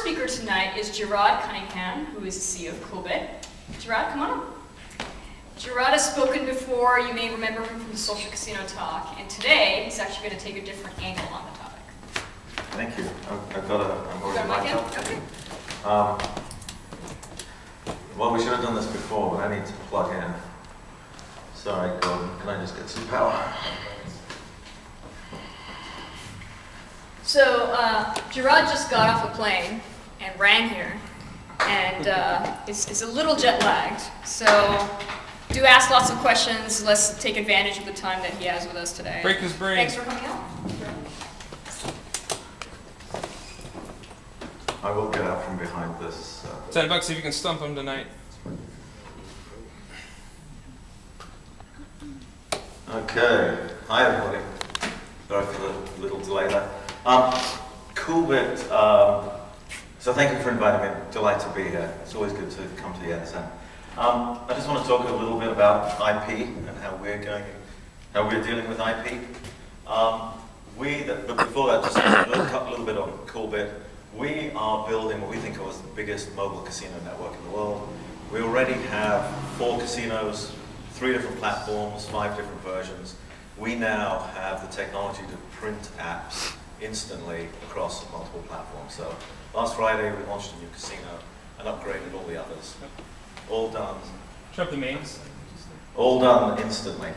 speaker tonight is Gerard Cunningham, who is the CEO of Koolbit. Gerard, come on up. Gerard has spoken before. You may remember him from the Social Casino Talk. And today, he's actually going to take a different angle on the topic. Thank you. I'm already mic'd up. Okay. Well, we should have done this before, but I need to plug in. Sorry, Gordon. Can I just get some power? So, Gerard just got off a plane and ran here, and is a little jet lagged. So, do ask lots of questions. Let's take advantage of the time that he has with us today. Break his brain. Thanks for coming out. I will get out from behind this. $10 if you can stump him tonight. Okay. Hi, everybody. Sorry for the little delay there. Koolbit, so thank you for inviting me. Delighted to be here. It's always good to come to the Yetizen. I just want to talk a little bit about IP and how we're dealing with IP. But before that, just a little bit on Koolbit. We are building what we think of as the biggest mobile casino network in the world. We already have 4 casinos, 3 different platforms, 5 different versions. We now have the technology to print apps instantly across multiple platforms. So last Friday we launched a new casino and upgraded all the others. All done. Show up the mains. All done instantly.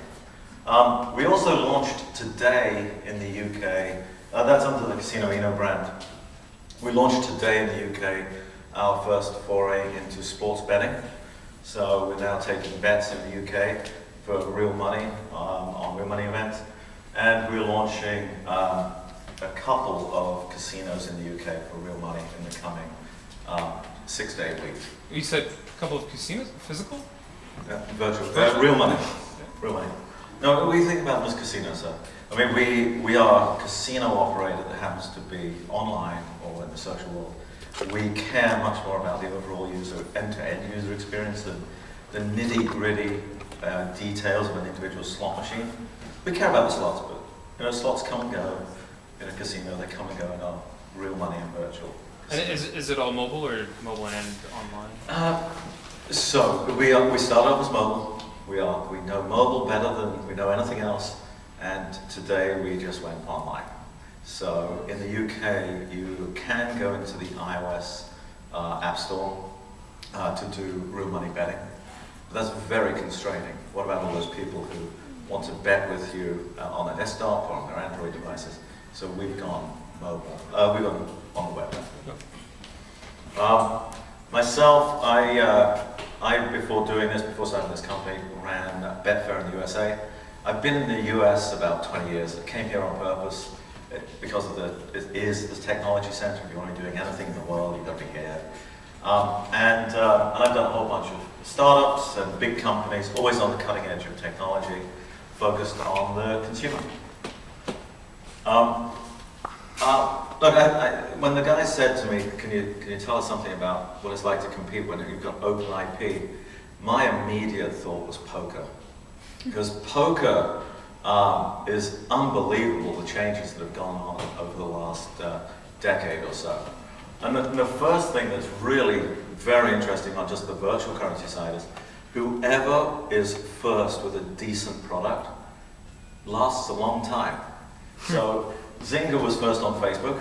We also launched today in the UK, that's under the Casino Eno brand. We launched today in the UK our first foray into sports betting. So we're now taking bets in the UK for real money, on real money events. And we're launching a couple of casinos in the UK for real money in the coming 6 to 8 weeks. You said a couple of casinos? Physical? Virtual. Real money. Real money. No, what do you think about this casino, sir? I mean, we are a casino operator that happens to be online or in the social world. We care much more about the overall end-to-end user experience than the nitty-gritty details of an individual slot machine. We care about the slots, but slots come and go in a casino. They come and go in our real money and virtual. And is it all mobile or mobile and online? So we started off as mobile. We know mobile better than we know anything else, and today we just went online. So in the UK, you can go into the iOS App Store to do real money betting. But that's very constraining. What about all those people who want to bet with you on their desktop or on their Android devices? So we've gone mobile. We've gone on the web. Myself, I before starting this company, ran Betfair in the USA. I've been in the US about 20 years. I came here on purpose because it is the technology center. If you want to be doing anything in the world, you've got to be here. And I've done a whole bunch of startups and big companies, always on the cutting edge of technology, focused on the consumer. Look, when the guy said to me, can you tell us something about what it's like to compete when you've got open IP, my immediate thought was poker. Because poker is unbelievable, the changes that have gone on over the last decade or so. And the first thing that's really very interesting on just the virtual currency side is whoever is first with a decent product lasts a long time. So Zynga was first on Facebook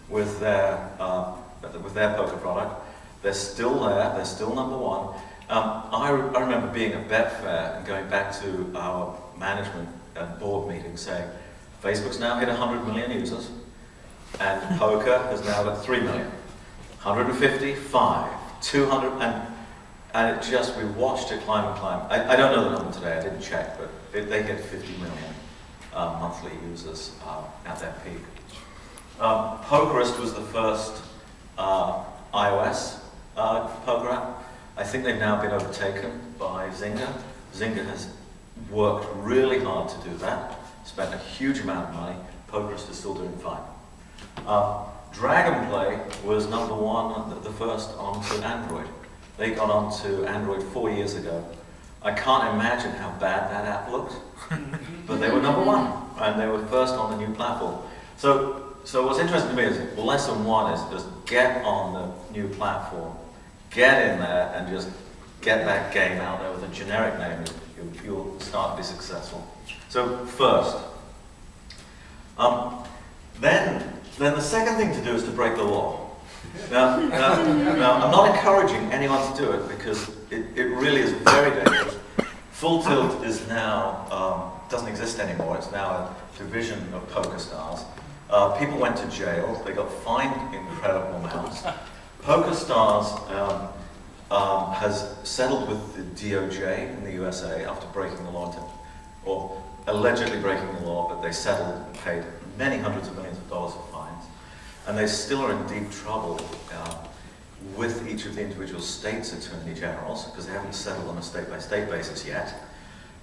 with their poker product. They're still there. They're still number one. I remember being at Betfair and going back to our management and board meeting saying, Facebook's now hit 100 million users, and poker has now got 3 million. 150, 5, 200, and it just, we watched it climb and climb. I don't know the number today, I didn't check, but they hit 50 million monthly users at their peak. Pokerist was the first iOS poker app. I think they've now been overtaken by Zynga. Zynga has worked really hard to do that, spent a huge amount of money. Pokerist is still doing fine. Dragonplay was number one, the first onto Android. They got onto Android 4 years ago. I can't imagine how bad that app looked, but they were number one, and they were first on the new platform. So so what's interesting to me is lesson one is just get on the new platform, get in there and just get that game out there with a generic name. You'll start to be successful. So first, then the second thing to do is to break the law. Now, I'm not encouraging anyone to do it because it really is very dangerous. Full Tilt is now, doesn't exist anymore. It's now a division of PokerStars. People went to jail. They got fined incredible amounts. PokerStars has settled with the DOJ in the USA after breaking the law, or allegedly breaking the law, but they settled and paid many hundreds of millions of dollars of fines. And they still are in deep trouble with each of the individual states' attorney generals because they haven't settled on a state-by-state basis yet.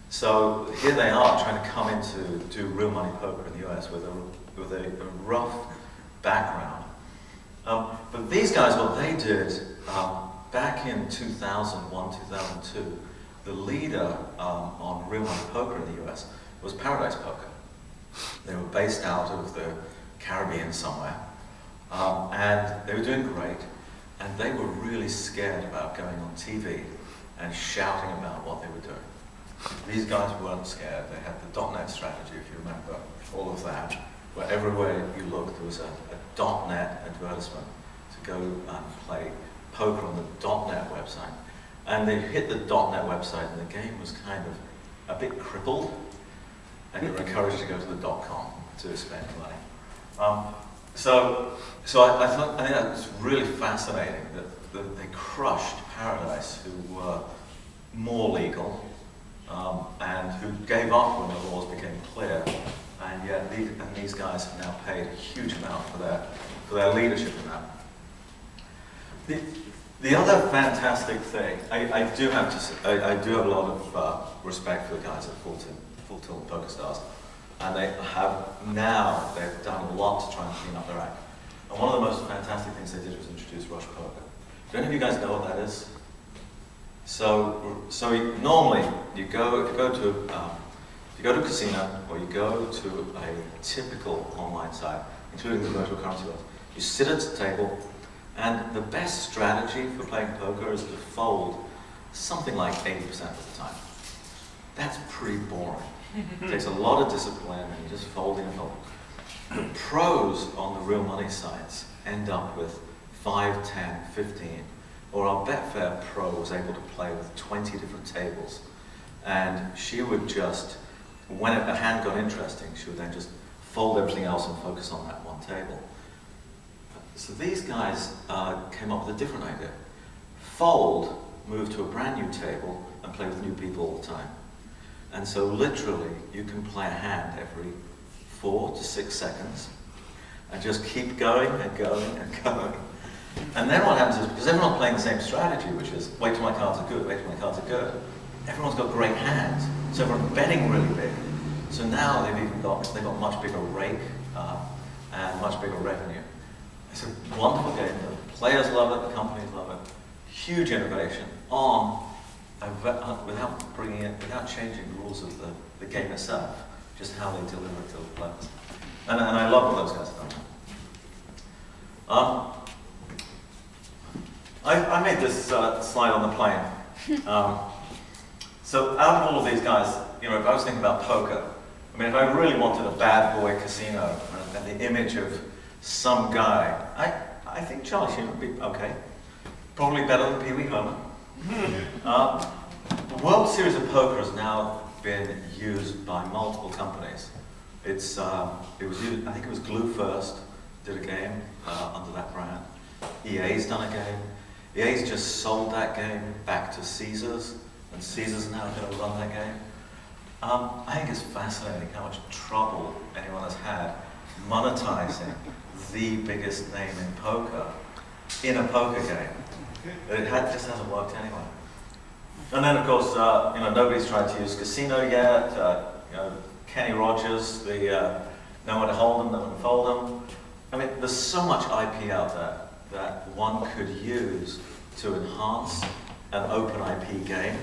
So here they are trying to come into do real money poker in the US with a rough background. But these guys, what they did back in 2001, 2002, the leader on real money poker in the US was Paradise Poker. They were based out of the Caribbean somewhere, and they were doing great, and they were really scared about going on TV and shouting about what they were doing. These guys weren't scared. They had the .NET strategy, if you remember, all of that, where everywhere you looked there was a .NET advertisement to go and play poker on the .NET website. And they hit the .NET website and the game was kind of a bit crippled, and you were encouraged to go to the .com to spend money. So I think that was really fascinating that they crushed Paradise, who were more legal, and who gave up when the laws became clear, and yet these guys have now paid a huge amount for their leadership in that. The other fantastic thing, I do have to say, I do have a lot of respect for the guys at Full Tilt PokerStars, and they've done a lot to try and clean up their act. And one of the most fantastic things they did was introduce Rush Poker. Do any of you guys know what that is? So normally you go to a casino or you go to a typical online site, including the virtual currency ones. You sit at a table, and the best strategy for playing poker is to fold something like 80% of the time. That's pretty boring. It takes a lot of discipline, and you're just folding and folding. The pros on the real money sites end up with 5, 10, 15. Or our Betfair pro was able to play with 20 different tables. And she would just, when a hand got interesting, she would then just fold everything else and focus on that one table. So these guys came up with a different idea. Fold, move to a brand new table, and play with new people all the time. And so literally, you can play a hand every 4 to 6 seconds, and just keep going and going and going. And then what happens is, because everyone's playing the same strategy, which is, wait till my cards are good, wait till my cards are good, everyone's got great hands, so everyone's betting really big. So now they've got much bigger rake and much bigger revenue. It's a wonderful game. The players love it, the companies love it. Huge innovation without changing the rules of the game itself, just how they deliver it to the players. And I love what those guys have done. I made this slide on the plane. So out of all of these guys, if I was thinking about poker, if I really wanted a bad boy casino and the image of some guy, I think Charlie Sheen would be okay. Probably better than Pee Wee Herman. The World Series of Poker has now been used by multiple companies. It was used, I think it was Glue First did a game under that brand. EA's done a game. EA's just sold that game back to Caesars, and Caesars now going to run that game. I think it's fascinating how much trouble anyone has had monetizing the biggest name in poker in a poker game. It just hasn't worked anyway. And then, of course, nobody's tried to use casino yet. Kenny Rogers, know when to hold them, know when to fold them. There's so much IP out there that one could use to enhance an open IP game,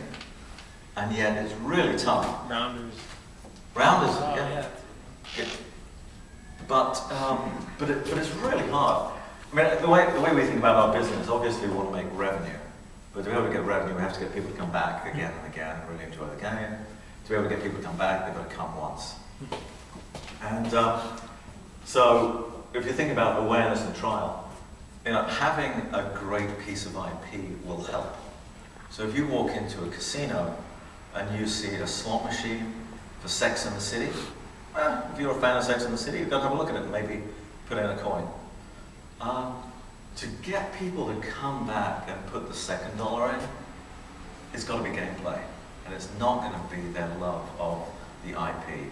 and yet it's really tough. Rounders. Rounders, Oh, yeah. but it's really hard. I mean, the way we think about our business, obviously we want to make revenue. But to be able to get revenue, we have to get people to come back again and again, really enjoy the game. To be able to get people to come back, they've got to come once. And so, if you think about awareness and trial, having a great piece of IP will help. So if you walk into a casino and you see a slot machine for Sex and the City, well, if you're a fan of Sex and the City, you've got to have a look at it and maybe put in a coin. To get people to come back and put the second dollar in, it's got to be gameplay. And it's not going to be their love of the IP.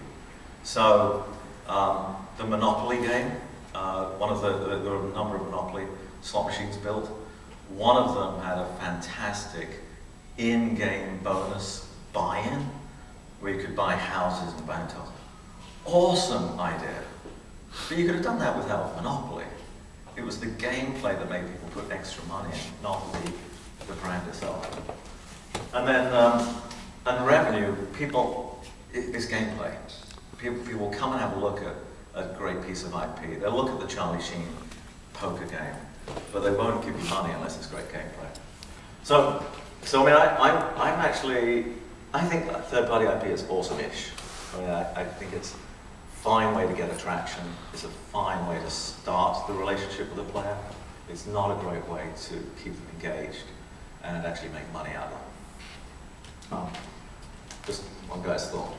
So, the Monopoly game, there were a number of Monopoly slot machines built. One of them had a fantastic in-game bonus buy-in, where you could buy houses and buy hotels. Awesome idea. But you could have done that without Monopoly. It was the gameplay that made people put extra money in, not the brand itself. And then, and revenue, it's gameplay. People come and have a look at a great piece of IP. They'll look at the Charlie Sheen poker game, but they won't give you money unless it's great gameplay. So I mean, I think that third-party IP is awesome-ish. I mean, I think it's a fine way to get attraction. It's a fine way to start the relationship with a player. It's not a great way to keep them engaged and actually make money out of them. Just one guy's thought.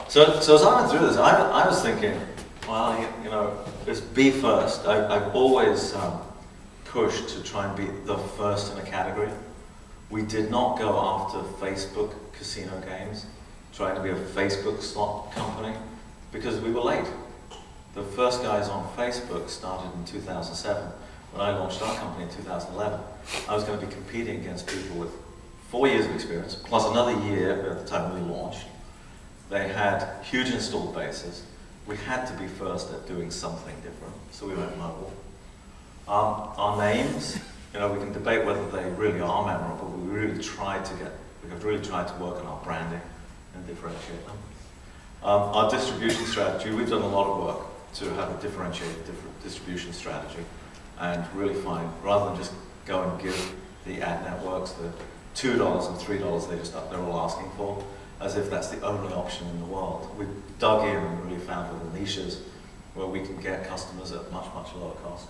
So as I went through this, I was thinking, well, it's be first. I've always pushed to try and be the first in a category. We did not go after Facebook casino games, trying to be a Facebook slot company, because we were late. The first guys on Facebook started in 2007. When I launched our company in 2011, I was going to be competing against people with 4 years of experience, plus another year at the time we launched. They had huge installed bases. We had to be first at doing something different, so we went mobile. Our names, we can debate whether they really are memorable, but we have really tried to work on our branding and differentiate them. Our distribution strategy, we've done a lot of work to have a differentiated distribution strategy and really find, rather than just go and give the ad networks the $2 and $3 they're all asking for, as if that's the only option in the world. We dug in and really found little niches where we can get customers at much, much lower cost.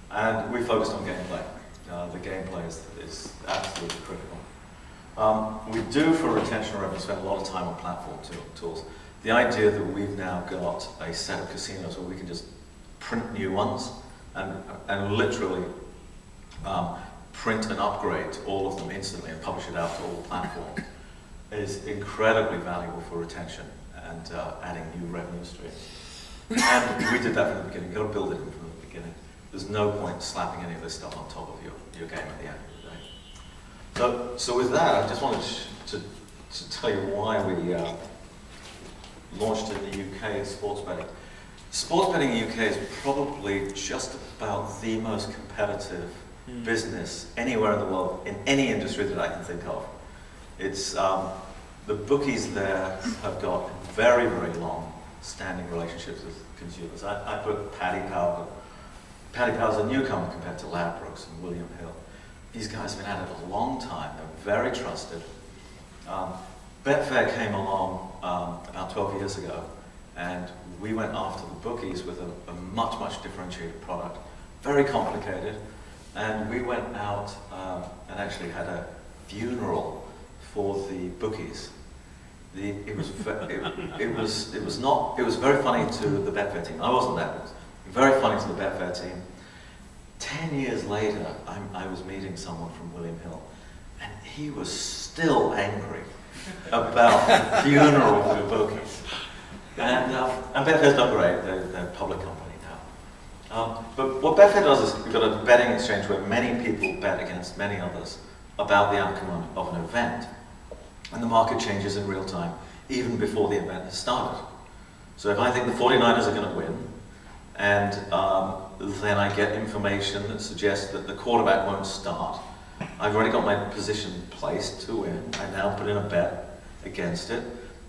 And we focused on gameplay. The gameplay is absolutely critical. We do, for retention revenue, spend a lot of time on platform tools. The idea that we've now got a set of casinos where we can just print new ones and literally print and upgrade all of them instantly and publish it out to all the platforms is incredibly valuable for retention and adding new revenue streams. And we did that from the beginning. You've got to build it in from the beginning. There's no point slapping any of this stuff on top of your game at the end of the day. So with that, I just wanted to tell you why we launched in the UK sports betting. Sports betting in the UK is probably just about the most competitive business anywhere in the world, in any industry that I can think of. It's the bookies there have got very, very long standing relationships with consumers. I put Paddy Power. Paddy Power's a newcomer compared to Ladbrokes and William Hill. These guys have been at it a long time. They're very trusted. Betfair came along about 12 years ago, and we went after the bookies with a much, much differentiated product, very complicated, and we went out and actually had a funeral for the bookies. It was very funny to the Betfair team. I wasn't there, but very funny to the Betfair team. 10 years later, I was meeting someone from William Hill, and he was still angry about the funeral for the bookies. And Betfair's done great. They're a public company now. But what Betfair does is we've got a betting exchange where many people bet against many others about the outcome of an event. And the market changes in real time, even before the event has started. So if I think the 49ers are going to win, and then I get information that suggests that the quarterback won't start, I've already got my position placed to win. I now put in a bet against it,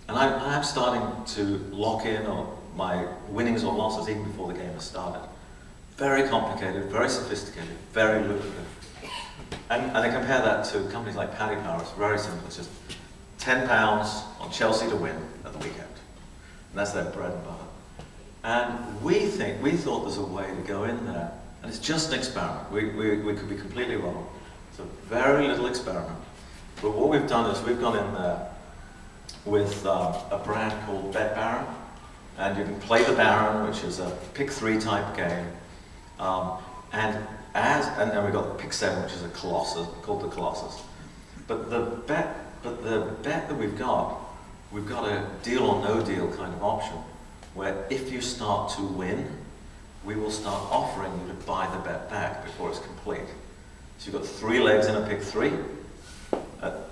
and I'm starting to lock in or my winnings or losses even before the game has started. Very complicated, very sophisticated, very lucrative. And they compare that to companies like Paddy Power. It's very simple. It's just £10 on Chelsea to win at the weekend. And that's their bread and butter. And we thought there's a way to go in there. And it's just an experiment. We could be completely wrong. It's a very little experiment. But what we've done is we've gone in there with a brand called Bet Baron. And you can play the Baron, which is a pick 3 type game. And we've got the pick 7, which is a Colossus, called the Colossus. But the bet that we've got a deal or no deal kind of option, where if you start to win, we will start offering you to buy the bet back before it's complete. So you've got 3 legs in a pick 3.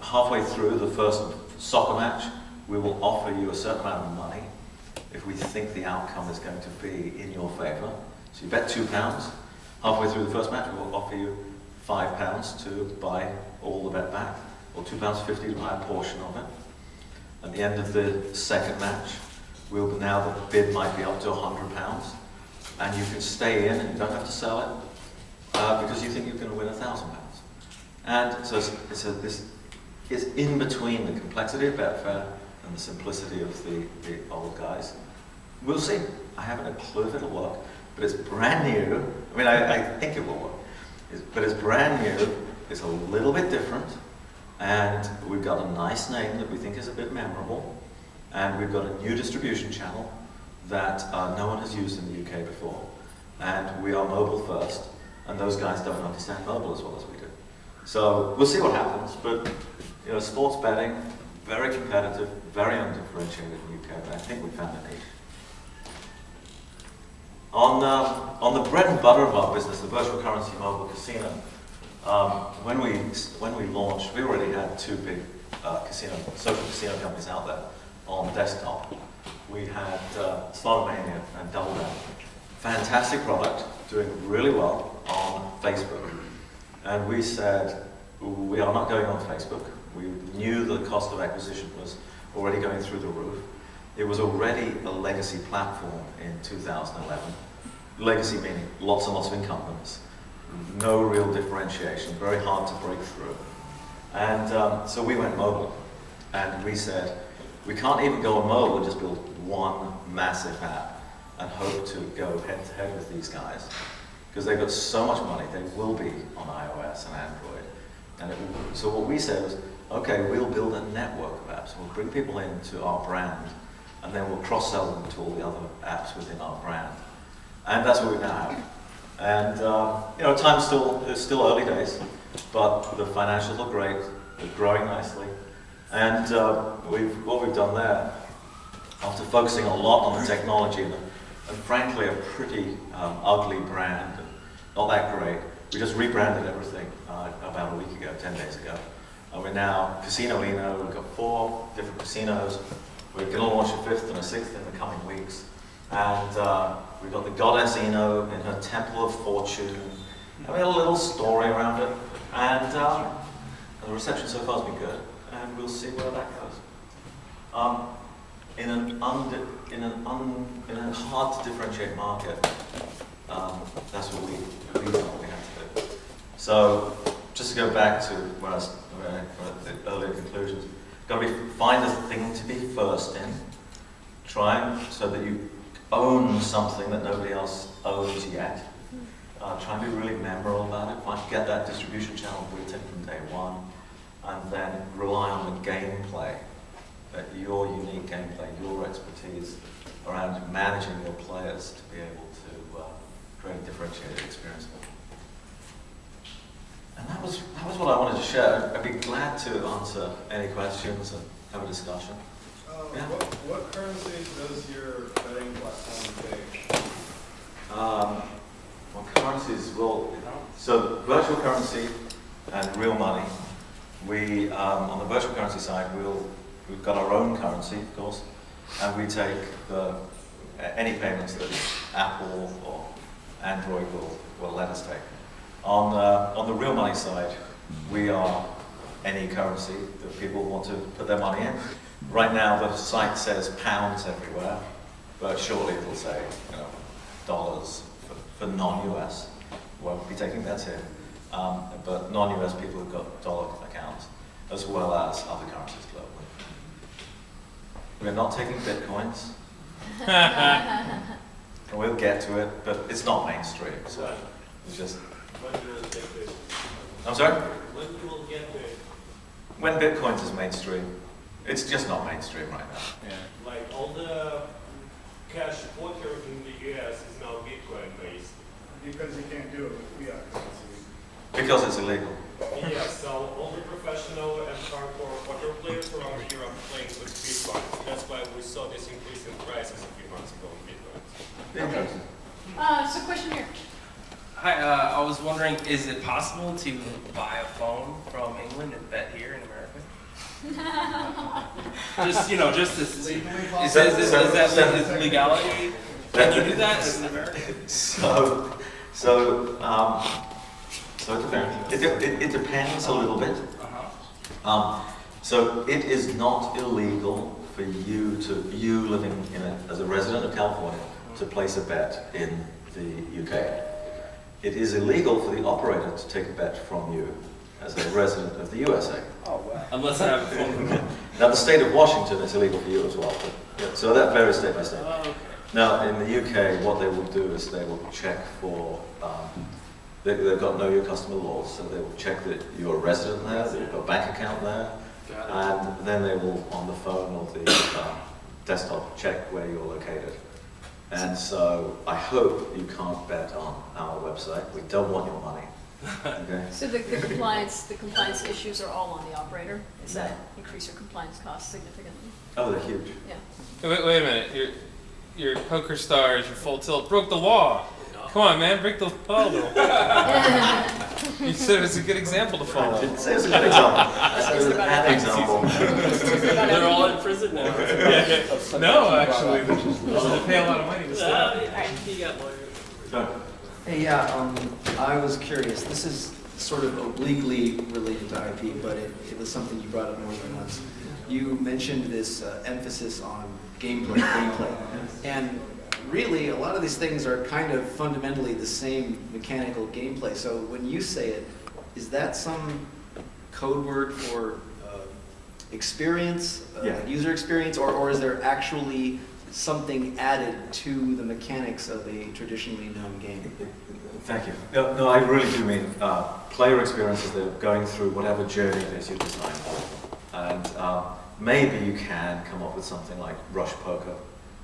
Halfway through the first soccer match, we will offer you a certain amount of money if we think the outcome is going to be in your favour. So you bet £2. Halfway through the first match, we will offer you £5 to buy all the bet back, or £2.50 to buy a portion of it. At the end of the second match, now the bid might be up to £100, and you can stay in and you don't have to sell it because you think you're going to win £1,000. And so this is in between the complexity of Betfair and the simplicity of the old guys. We'll see. I haven't a clue if it'll work, but it's brand new. I mean, I think it will work, but it's brand new. It's a little bit different, and we've got a nice name that we think is a bit memorable, and we've got a new distribution channel that no one has used in the UK before, and we are mobile first, and those guys don't understand mobile as well as we do. So we'll see what happens, but sports betting, very competitive, very undifferentiated in the UK, but I think we found a niche. On the bread and butter of our business, the virtual currency mobile casino, when we launched, we already had 2 big social casino companies out there on desktop. We had Slotomania and Double Down. Fantastic product, doing really well on Facebook. And we said, we are not going on Facebook. We knew the cost of acquisition was already going through the roof. It was already a legacy platform in 2011. Legacy meaning lots and lots of incumbents. No real differentiation, very hard to break through. And so we went mobile. And we said, we can't even go on mobile and just build one massive app and hope to go head to head with these guys. Because they've got so much money, they will be on iOS and Android. And so what we said was, okay, we'll build a network of apps. We'll bring people into our brand, and then we'll cross-sell them to all the other apps within our brand. And that's what we now have. And time's it's still early days, but the financials look great. They're growing nicely. And what we've done there, after focusing a lot on the technology and frankly a pretty ugly brand, not that great, we just rebranded everything about a week ago, 10 days ago. And we're now Casino Eno. We've got 4 different casinos. We're going to launch a 5th and a 6th in the coming weeks. And we've got the goddess Eno in her Temple of Fortune. And we had a little story around it. And the reception so far has been good. And we'll see where that goes. In a hard to differentiate market, that's what we thought we had to do. So just to go back to where I was at the earlier conclusions, got to find a thing to be first in. Try so that you own something that nobody else owns yet. Try and be really memorable about it. Get that distribution channel built in from day one, and then rely on the gameplay, your unique gameplay, your expertise around managing your players to be able to create a differentiated experience. And that was what I wanted to share. I'd be glad to answer any questions and have a discussion. Yeah. What currencies does your betting platform take? What currencies will... So virtual currency and real money. We, on the virtual currency side, we've got our own currency, of course, and we take any payments that Apple or Android will let us take. On the real money side, we are any currency that people want to put their money in. Right now, the site says pounds everywhere. but shortly it'll say, dollars for non-US. Won't be taking bets here, but non-US people who've got dollar accounts, as well as other currencies globally. We're not taking bitcoins. And we'll get to it, but it's not mainstream, so it's just. When will it take place? I'm sorry? When you will get there? When bitcoins is mainstream, it's just not mainstream right now. Yeah. Like all the cash poker in the US is now Bitcoin based. Because you can't do it with fiat currency. Because it's illegal. Yeah, so all the professional and hardcore poker players around here are playing with Bitcoins. That's why we saw this increase in prices a few months ago in Bitcoins. Interesting. So question here. Hi, I was wondering, is it possible to buy a phone from England and bet here in America? Just this. Is that legality? Can you do that as an American? So it depends. It depends a little bit. So it is not illegal for you living as a resident of California to place a bet in the UK. It is illegal for the operator to take a bet from you as a resident of the USA. Oh, wow. Unless I have a phone. Now the state of Washington is illegal for you as well. But, yeah, so that varies state by state. Oh, okay. Now in the UK, what they will do is they will check for, they've got know your customer laws, so they will check that you're a resident there, that you've got a bank account there, and then they will, on the phone or the desktop, check where you're located. And so I hope you can't bet on our website. We don't want your money. Okay? So the compliance issues are all on the operator? Does that increase your compliance costs significantly? Oh, they're huge. Yeah. Wait a minute. Your poker stars, your full tilt broke the law. Come on, man, break the law. You said it was a good example to I follow. didn't say it was a good example. I said it was an example. They're all in prison now. No, actually, they pay a lot of money to stay. He got lawyers. So, Hey, I was curious. This is sort of obliquely related to IP, but it was something you brought up more than once. You mentioned this emphasis on gameplay, and really a lot of these things are kind of fundamentally the same mechanical gameplay. So when you say it, is that some code word for experience, user experience, or is there actually something added to the mechanics of a traditionally known game? thank you. No, I really do mean player experiences. They're going through whatever journey it is you design for them. And maybe you can come up with something like Rush Poker,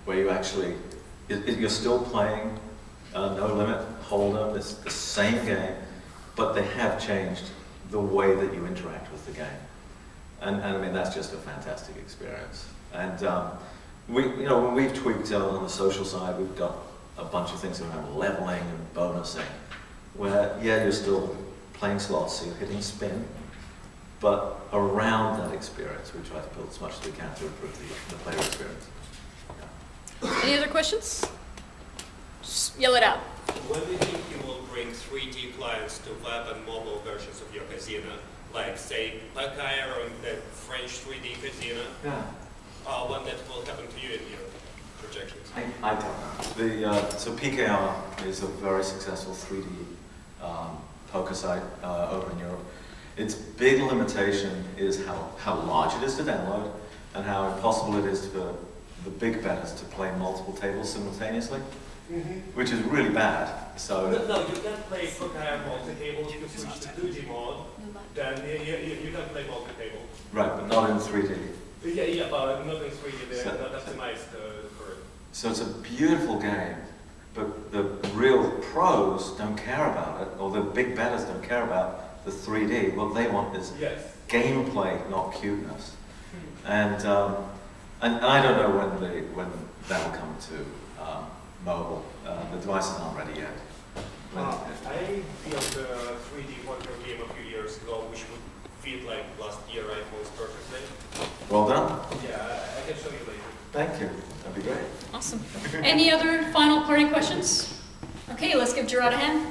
where you actually, you're still playing No Limit, Hold'em, it's the same game, but they have changed the way that you interact with the game. And I mean, that's just a fantastic experience. And when we've tweaked on the social side, we've got a bunch of things around leveling and bonusing, where, you're still playing slots, so you're hitting spin, but around that experience, we try to build as much as we can to improve the player experience. Any other questions? Just yell it out. When do you think you will bring 3D clients to web and mobile versions of your casino? Like, say, Pacaire or the French 3D casino? Yeah. When that will happen to you in your projections? I don't know. So PKR is a very successful 3D poker site over in Europe. Its big limitation is how large it is to download and how impossible it is for the big bettors to play multiple tables simultaneously, which is really bad. So No, you can play Pacaire multi-table. If you switch to 2D mode, then you can play multi-table. right, but not in 3D. Yeah, but not in 3D. They're not optimized for it. So it's a beautiful game, but the real pros don't care about it, or the big bettors don't care about the 3D. What they want is gameplay, not cuteness. And I don't know when that will come to mobile. The devices aren't ready yet. I built a 3D poker game a few years ago, which would fit like last year iPhones perfectly. Well done. Yeah, I can show you later. Thank you. That'd be great. Awesome. Any other final parting questions? Okay, let's give Gerard a hand.